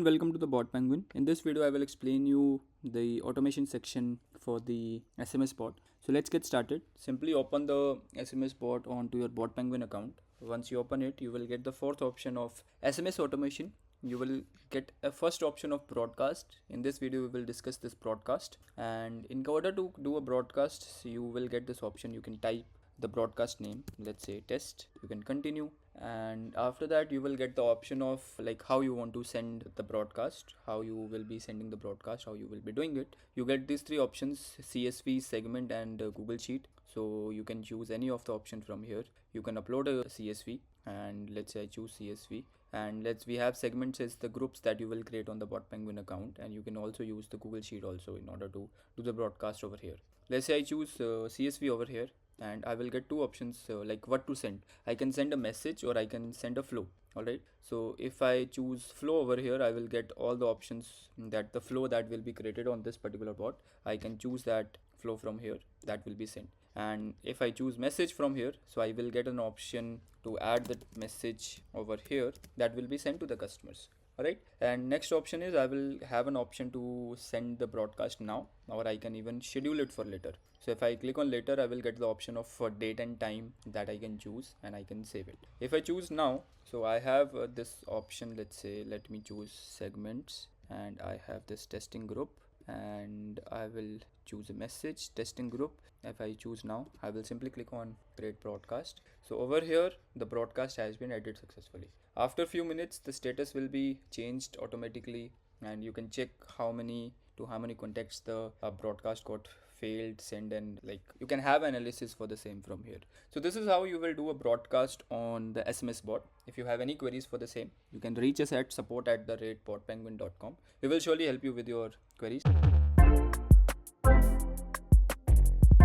welcome to the BotPenguin. In this video, I will explain you the automation section for the SMS bot. So let's get started. Simply open the SMS bot onto your BotPenguin account. Once you open it, you will get the fourth option of SMS automation. You will get a first option of broadcast. In this video, we will discuss this broadcast. And in order to do a broadcast, you will get this option. You can type the broadcast name, let's say test. You can continue, and after that you will get the option of like how you want to send the broadcast, how you will be sending the broadcast, how you will be doing it. You get these three options: CSV, segment, and Google Sheet. So you can choose any of the option from here. You can upload a CSV, and let's say I choose CSV, and we have segments as the groups that you will create on the BotPenguin account, and you can also use the Google Sheet also in order to do the broadcast over here. Let's say I choose CSV over here, and I will get two options like what to send. I can send a message or I can send a flow. Alright, so if I choose flow over here, I will get all the options that the flow that will be created on this particular bot. I can choose that flow from here that will be sent. And if I choose message from here, so I will get an option to add the message over here that will be sent to the customers. Alright, and next option is I will have an option to send the broadcast now, or I can even schedule it for later. So if I click on later, I will get the option of date and time that I can choose, and I can save it. If I choose now, so I have this option. Let's say let me choose segments, and I have this testing group, and I will choose a message testing group. If I choose now, I will simply click on create broadcast. So over here the broadcast has been added successfully. After few minutes the status will be changed automatically, and you can check how many contacts the broadcast got failed, send, and like you can have analysis for the same from here. So this is how you will do a broadcast on the SMS bot. If you have any queries for the same, you can reach us at support@botpenguin.com. We will surely help you with your queries.